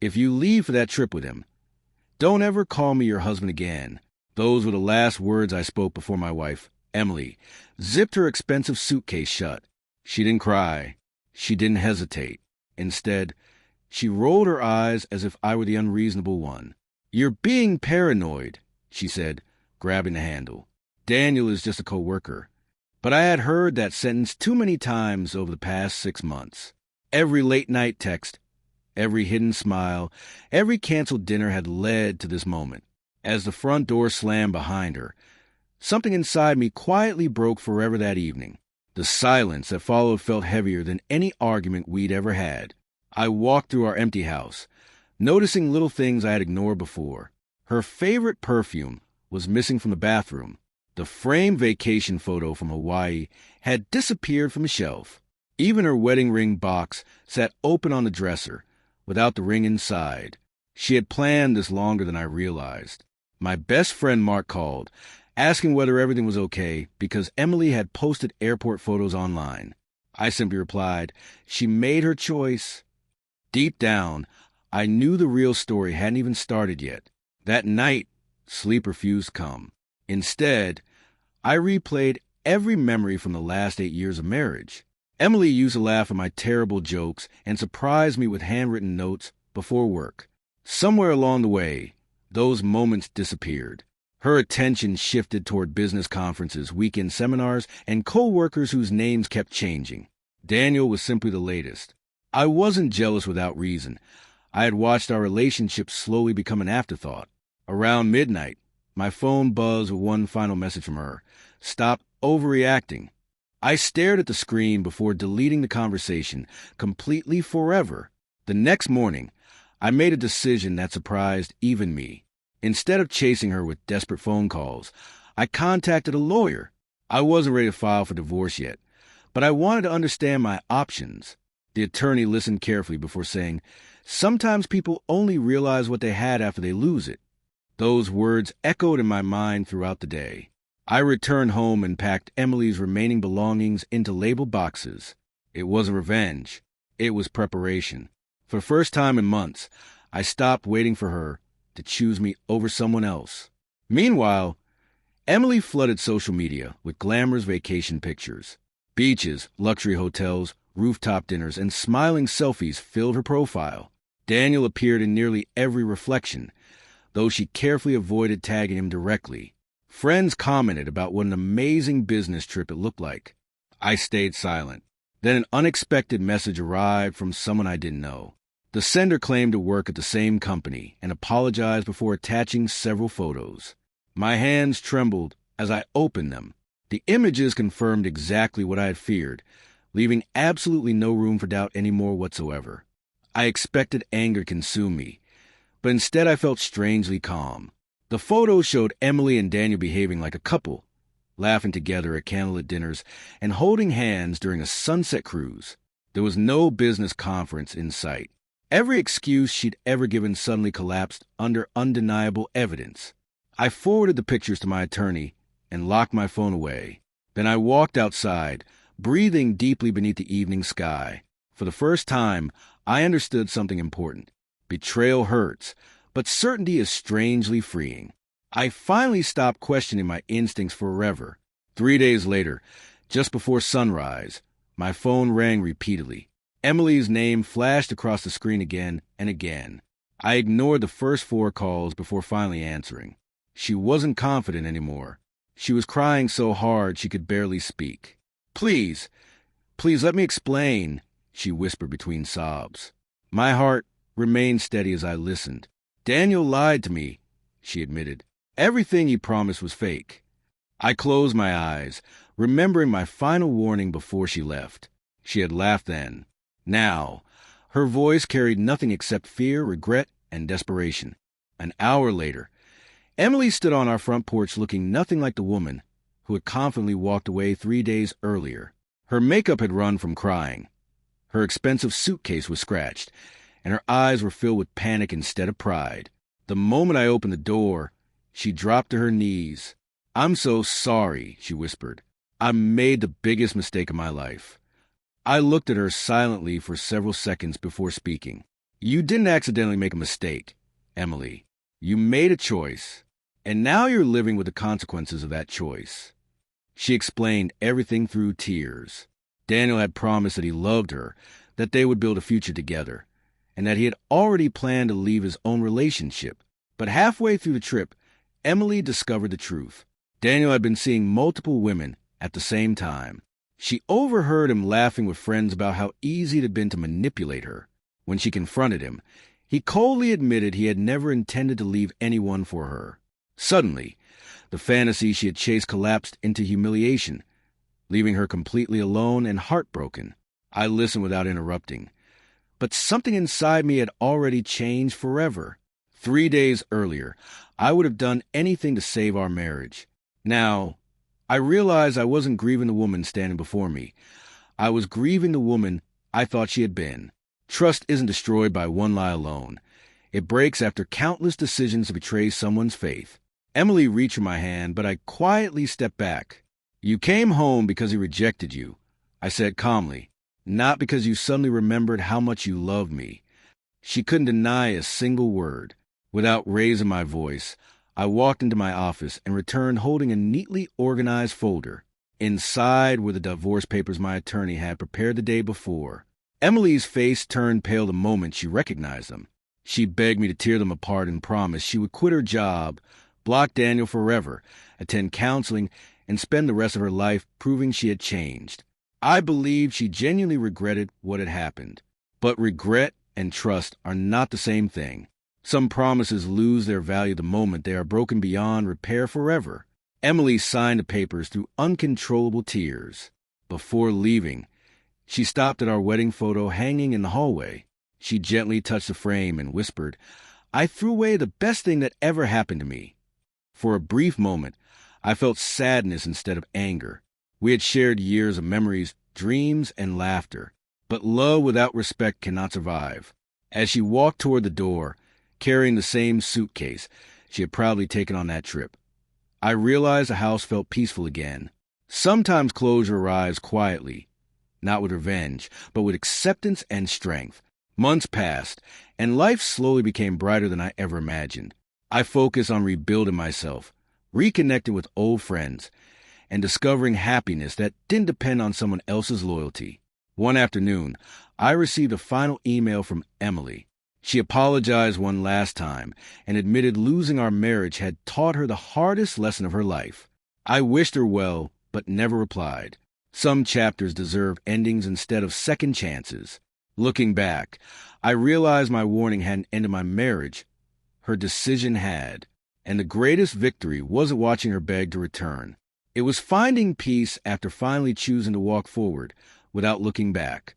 If you leave for that trip with him, don't ever call me your husband again. Those were the last words I spoke before my wife, Emily, zipped her expensive suitcase shut. She didn't cry. She didn't hesitate. Instead, she rolled her eyes as if I were the unreasonable one. "You're being paranoid," she said, grabbing the handle. "Daniel is just a co-worker." But I had heard that sentence too many times over the past 6 months. Every late-night text, every hidden smile, every canceled dinner had led to this moment. As the front door slammed behind her, something inside me quietly broke forever that evening. The silence that followed felt heavier than any argument we'd ever had. I walked through our empty house, noticing little things I had ignored before. Her favorite perfume was missing from the bathroom. The framed vacation photo from Hawaii had disappeared from a shelf. Even her wedding ring box sat open on the dresser, without the ring inside. She had planned this longer than I realized. My best friend Mark called, asking whether everything was okay because Emily had posted airport photos online. I simply replied, she made her choice. Deep down, I knew the real story hadn't even started yet. That night, sleep refused to come. Instead, I replayed every memory from the last 8 years of marriage. Emily used to laugh at my terrible jokes and surprise me with handwritten notes before work. Somewhere along the way, those moments disappeared. Her attention shifted toward business conferences, weekend seminars, and co-workers whose names kept changing. Daniel was simply the latest. I wasn't jealous without reason. I had watched our relationship slowly become an afterthought. Around midnight, my phone buzzed with one final message from her. "Stop overreacting." I stared at the screen before deleting the conversation completely forever. The next morning, I made a decision that surprised even me. Instead of chasing her with desperate phone calls, I contacted a lawyer. I wasn't ready to file for divorce yet, but I wanted to understand my options. The attorney listened carefully before saying, "Sometimes people only realize what they had after they lose it." Those words echoed in my mind throughout the day. I returned home and packed Emily's remaining belongings into labeled boxes. It wasn't revenge. It was preparation. For the first time in months, I stopped waiting for her to choose me over someone else. Meanwhile, Emily flooded social media with glamorous vacation pictures. Beaches, luxury hotels, rooftop dinners, and smiling selfies filled her profile. Daniel appeared in nearly every reflection, though she carefully avoided tagging him directly. Friends commented about what an amazing business trip it looked like. I stayed silent. Then an unexpected message arrived from someone I didn't know. The sender claimed to work at the same company and apologized before attaching several photos. My hands trembled as I opened them. The images confirmed exactly what I had feared, leaving absolutely no room for doubt anymore whatsoever. I expected anger to consume me, but instead I felt strangely calm. The photos showed Emily and Daniel behaving like a couple, laughing together at candlelit dinners and holding hands during a sunset cruise. There was no business conference in sight. Every excuse she'd ever given suddenly collapsed under undeniable evidence. I forwarded the pictures to my attorney and locked my phone away. Then I walked outside, breathing deeply beneath the evening sky. For the first time, I understood something important. Betrayal hurts, but certainty is strangely freeing. I finally stopped questioning my instincts forever. 3 days later, just before sunrise, my phone rang repeatedly. Emily's name flashed across the screen again and again. I ignored the first 4 calls before finally answering. She wasn't confident anymore. She was crying so hard she could barely speak. Please let me explain," she whispered between sobs. My heart remained steady as I listened. "Daniel lied to me," she admitted. "Everything he promised was fake." I closed my eyes, remembering my final warning before she left. She had laughed then. Now, her voice carried nothing except fear, regret, and desperation. An hour later, Emily stood on our front porch looking nothing like the woman who had confidently walked away 3 days earlier. Her makeup had run from crying. Her expensive suitcase was scratched, and her eyes were filled with panic instead of pride. The moment I opened the door, she dropped to her knees. "I'm so sorry," she whispered. "I made the biggest mistake of my life." I looked at her silently for several seconds before speaking. You didn't accidentally make a mistake, Emily. You made a choice, and now you're living with the consequences of that choice. She explained everything through tears. Daniel had promised that he loved her, that they would build a future together, and that he had already planned to leave his own relationship. But halfway through the trip, Emily discovered the truth. Daniel had been seeing multiple women at the same time. She overheard him laughing with friends about how easy it had been to manipulate her. When she confronted him, he coldly admitted he had never intended to leave anyone for her. Suddenly, the fantasy she had chased collapsed into humiliation, leaving her completely alone and heartbroken. I listened without interrupting. But something inside me had already changed forever. 3 days earlier, I would have done anything to save our marriage. Now, I realized I wasn't grieving the woman standing before me. I was grieving the woman I thought she had been. Trust isn't destroyed by one lie alone. It breaks after countless decisions to betray someone's faith. Emily reached for my hand, but I quietly stepped back. You came home because he rejected you, I said calmly, not because you suddenly remembered how much you loved me. She couldn't deny a single word. Without raising my voice, I walked into my office and returned holding a neatly organized folder. Inside were the divorce papers my attorney had prepared the day before. Emily's face turned pale the moment she recognized them. She begged me to tear them apart and promised she would quit her job, block Daniel forever, attend counseling, and spend the rest of her life proving she had changed. I believed she genuinely regretted what had happened. But regret and trust are not the same thing. Some promises lose their value the moment they are broken beyond repair forever. Emily signed the papers through uncontrollable tears. Before leaving, she stopped at our wedding photo hanging in the hallway. She gently touched the frame and whispered, "I threw away the best thing that ever happened to me." For a brief moment, I felt sadness instead of anger. We had shared years of memories, dreams, and laughter. But love without respect cannot survive. As she walked toward the door, carrying the same suitcase she had proudly taken on that trip, I realized the house felt peaceful again. Sometimes closure arrives quietly, not with revenge, but with acceptance and strength. Months passed, and life slowly became brighter than I ever imagined. I focused on rebuilding myself, reconnecting with old friends, and discovering happiness that didn't depend on someone else's loyalty. One afternoon, I received a final email from Emily. She apologized one last time and admitted losing our marriage had taught her the hardest lesson of her life. I wished her well, but never replied. Some chapters deserve endings instead of second chances. Looking back, I realized my warning hadn't ended my marriage. Her decision had. And the greatest victory wasn't watching her beg to return. It was finding peace after finally choosing to walk forward without looking back.